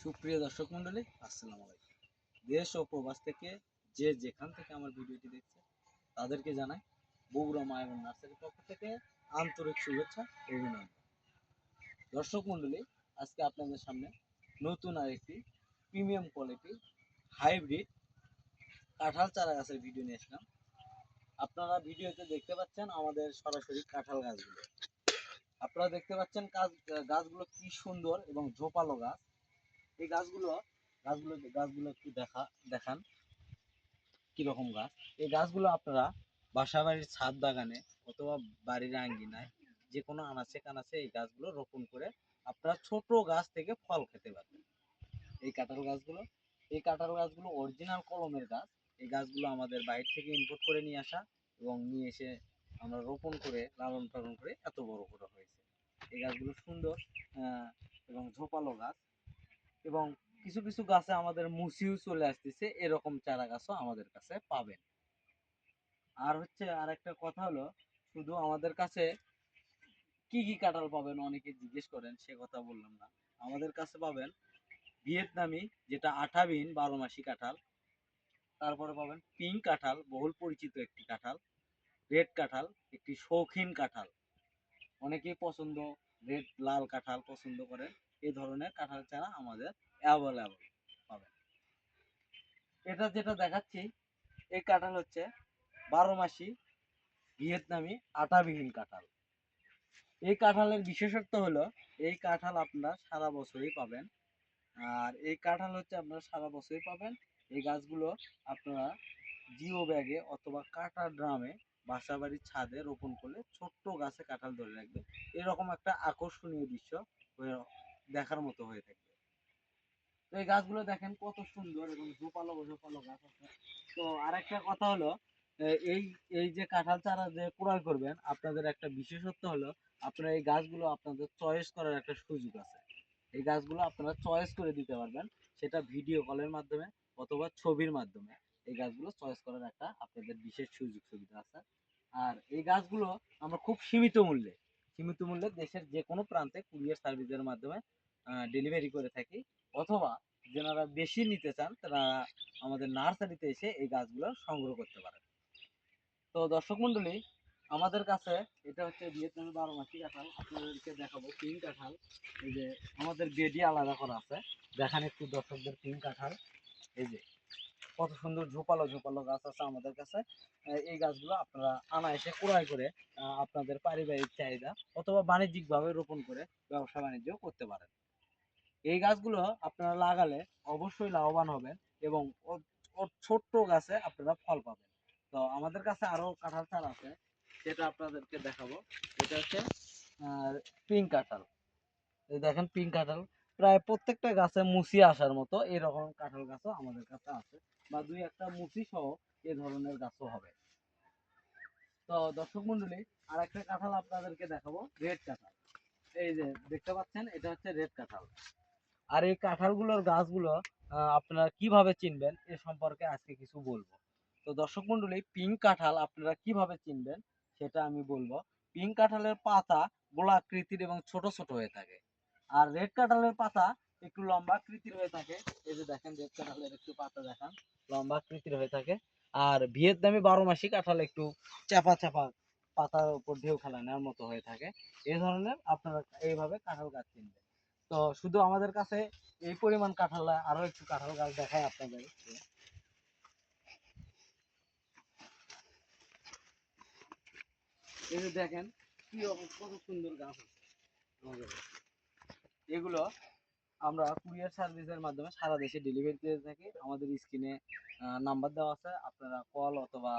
সুপ্রিয় দর্শক মন্ডলী, আসসালামু আলাইকুম। দেশ ও প্রবাস থেকে যে যেখান থেকে আমার ভিডিওটি দেখছে তাদেরকে জানাই বগুড়া মায়াবন নার্সারির পক্ষ থেকে আন্তরিক শুভেচ্ছা ও অভিনন্দন। দর্শক মন্ডলী, আজকে আপনাদের সামনে নতুন আরেকটি প্রিমিয়াম কোয়ালিটি হাইব্রিড কাঁঠাল চারা গাছের ভিডিও নিয়ে আসলাম। আপনারা ভিডিওতে দেখতে পাচ্ছেন আমাদের সরাসরি কাঁঠাল গাছগুলো। আপনারা দেখতে পাচ্ছেন গাছগুলো কি সুন্দর এবং ঝোপালো গাছ। এই গাছগুলো একটু দেখান কিরকম গাছ। এই গাছগুলো আপনারা বাসা বাড়ির ছাদ বাগানে অথবা বাড়ির আঙ্গিনায় যে কোনো আনাচে কানাচে এই গাছগুলো রোপণ করে আপনারা ছোট গাছ থেকে ফল খেতে পারবেন। এই কাঁঠাল গাছগুলো অরিজিনাল কলমের গাছ। এই গাছগুলো আমাদের বাইরে থেকে ইম্পোর্ট করে নিয়ে আসা এবং নিয়ে এসে আমরা রোপণ করে লালন পালন করে এত বড় করা হয়েছে। এই গাছগুলো সুন্দর এবং ঝোপালো গাছ, এবং কিছু কিছু গাছে আমাদের মুসিও চলে আসতেছে, এরকম চারা গাছও আমাদের কাছে পাবেন। আর একটা কথা হলো, শুধু আমাদের কাছে কি কি কাঁঠাল পাবেন অনেকে জিজ্ঞেস করেন, সে কথা বললাম না। আমাদের কাছে পাবেন ভিয়েতনামি, যেটা 18 12 মাসি কাঁঠাল। তারপরে পাবেন পিঙ্ক কাঁঠাল, বহুল পরিচিত একটি কাঁঠাল। রেড কাঁঠাল, একটি শৌখিন কাঁঠাল, অনেকেই রেড লাল কাঁঠাল পছন্দ করেন। এই ধরনের কাঁঠাল চারা আমাদের অ্যাভেলেবল পাবেন। এটা যেটা দেখাচ্ছি, এই কাঁঠাল হচ্ছে 12 মাসি ভিয়েতনামি আটাবিহীন কাঁঠাল। এই কাঁঠালের বিশেষত্ব হলো, এই কাঁঠাল আপনারা সারা বছরই পাবেন। আর এই কাঁঠাল আপনারা সারা বছরই পাবেন। এই গাছগুলো আপনারা জিও ব্যাগে অথবা কাটা ড্রামে বাসা বাড়ির ছাদে রোপণ করলে ছোট্ট গাছে কাঁঠাল ধরে রাখবে। এরকম একটা আকর্ষণীয় দৃশ্য দেখার মতো হয়ে থাকবে। তো এই গাছগুলো দেখেন কত সুন্দর এবং ঝোপালো ঝোপালো গাছ আছে। তো আরেকটা কথা হলো, এই এই যে কাঁঠাল চারা যে ক্রয় করবেন, আপনাদের একটা বিশেষত্ব হলো, আপনারা এই গাছগুলো আপনাদের চয়েস করার একটা সুযোগ আছে। এই গাছগুলো আপনারা চয়েস করে দিতে পারবেন, সেটা ভিডিও কলের মাধ্যমে অথবা ছবির মাধ্যমে। এই গাছগুলো চয়েস করার একটা আপনাদের বিশেষ সুযোগ সুবিধা আছে। আর এই গাছগুলো আমরা খুব সীমিত মূল্যে দেশের যে কোনো প্রান্তে কুরিয়ার সার্ভিসের মাধ্যমে ডেলিভারি করে থাকি। অথবা যারা বেশি নিতে চান তারা আমাদের নার্সারিতে এসে এই গাছগুলো সংগ্রহ করতে পারেন। তো দর্শক মন্ডলী, আমাদের কাছে এটা হচ্ছে ভিয়েতনামি 12 মাসি কাঁঠাল। আপনাদেরকে দেখাবো পিঙ্ক কাঁঠাল। এই যে আমাদের বেডি আলাদা করা আছে, দেখান একটু দর্শকদের পিঙ্ক কাঁঠাল। এই যে কত সুন্দর ঝোপালো ঝোপালো গাছ আছে আমাদের কাছে। এই গাছগুলো আপনারা এসে ক্রয় করে আপনাদের পারিবারিক চাহিদা অথবা বাণিজ্যিকভাবে রোপণ করে ব্যবসা বাণিজ্য করতে পারেন। এই গাছগুলো আপনারা লাগালে অবশ্যই লাভবান হবেন এবং ওর ছোট্ট গাছে আপনারা ফল পাবেন। তো আমাদের কাছে আরো কাঁঠাল চারা আছে, সেটা আপনাদেরকে দেখাবো। এটা হচ্ছে পিঙ্ক কাঁঠাল। এই দেখেন পিঙ্ক কাঁঠাল, প্রায় প্রত্যেকটা গাছে মুসি আসার মতো এরকম কাঁঠাল গাছও আমাদের কাছে আছে, বা দুই একটা মুসি সহ এ ধরনের গাছও হবে। তো দর্শক মন্ডলী, আর একটা কাঁঠাল আপনাদেরকে দেখাবো, রেড কাঁঠাল। এই যে দেখতে পাচ্ছেন, এটা হচ্ছে রেড কাঁঠাল। আর এই কাঁঠালগুলোর গাছগুলো আপনারা কিভাবে চিনবেন এ সম্পর্কে আজকে কিছু বলবো। তো দর্শক মন্ডলী, পিঙ্ক কাঁঠাল আপনারা কিভাবে চিনবেন সেটা আমি বলবো। পিঙ্ক কাঁঠালের পাতা গোলাকৃতির এবং ছোট ছোট হয়ে থাকে। আর রেড কাঁঠালের পাতা একটু লম্বা আকৃতির হয়ে থাকে। এই যে দেখেন, রেড কাঁঠালের একটু পাতা দেখান, লম্বা আকৃতির হয়ে থাকে। আর ভিয়েতনামি 12 মাসি কাঁঠাল একটু চাপা চাপা, পাতার উপর ঢেউ খেলা নেওয়ার মতো হয়ে থাকে। এই ধরনের আপনারা এইভাবে কাঁঠাল গাছ চিনবেন। তো শুধু আমাদের কাছে এই পরিমাণ কাঁঠাল, আরো একটু কাঁঠাল গাছ দেখায় আপনাদের। এই যে দেখেন কি কত সুন্দর গাছ আছে আমাদের। এগুলো আমরা কুরিয়ার সার্ভিসের মাধ্যমে সারা দেশে ডেলিভারি দিয়ে থাকি। আমাদের স্ক্রিনে নাম্বার দেওয়া আছে, আপনারা কল অথবা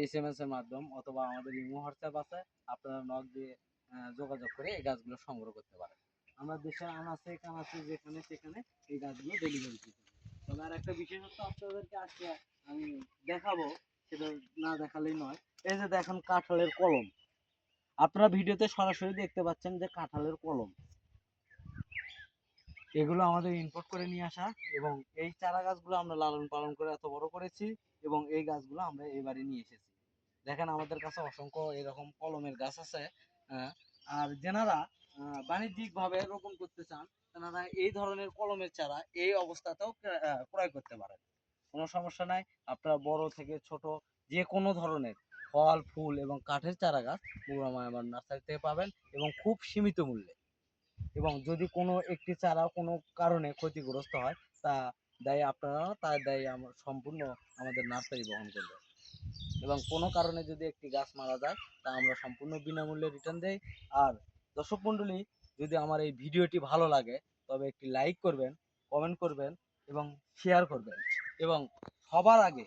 SMS এর মাধ্যম অথবা আমাদের ইমো হোয়াটসঅ্যাপ আছে, আপনারা নক দিয়ে যোগাযোগ করে এই গাছগুলো সংগ্রহ করতে পারেন। আমরা দেশের আনাচে কানাচে যেখানে সেখানে এই গাছগুলো ডেলিভারি দিতে পারি। তবে আর একটা বিশেষত্ব আপনাদেরকে আজকে আমি দেখাবো, সেটা না দেখালেই নয়। এই যে দেখেন কাঁঠালের কলম, আপনারা ভিডিওতে সরাসরি দেখতে পাচ্ছেন যে কাঁঠালের কলম, এগুলো আমাদের ইম্পোর্ট করে নিয়ে আসা। এবং এই চারা গাছগুলো আমরা লালন পালন করে এত বড় করেছি, এবং এই গাছগুলো আমরা এবারে নিয়ে এসেছি। দেখেন আমাদের কাছে অসংখ্য এরকম কলমের গাছ আছে। আর যেনারা বাণিজ্যিকভাবে রোপণ করতে চান, তারা এই ধরনের কলমের চারা এই অবস্থাতেও ক্রয় করতে পারেন। কোনো সমস্যা নাই। আপনারা বড় থেকে ছোট যে কোনো ধরনের ফল, ফুল এবং কাঠের চারা গাছ বগুড়া মায়াবান নার্সারি থেকে পাবেন এবং খুব সীমিত মূল্যে। এবং যদি কোনো একটি চারা কোনো কারণে ক্ষতিগ্রস্ত হয়, তা দায়ী আপনারা না, তার দায়ী সম্পূর্ণ আমাদের নার্সারি বহন করবে। এবং কোনো কারণে যদি একটি গাছ মারা যায়, তা আমরা সম্পূর্ণ বিনামূল্যে রিটার্ন দেই। আর দর্শক মণ্ডলী, যদি আমার এই ভিডিওটি ভালো লাগে তবে একটি লাইক করবেন, কমেন্ট করবেন এবং শেয়ার করবেন। এবং সবার আগে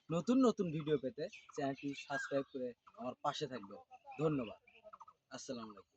নতুন নতুন ভিডিও পেতে চ্যানেলটি সাবস্ক্রাইব করে আমার পাশে থাকবেন। ধন্যবাদ। আসসালামু আলাইকুম।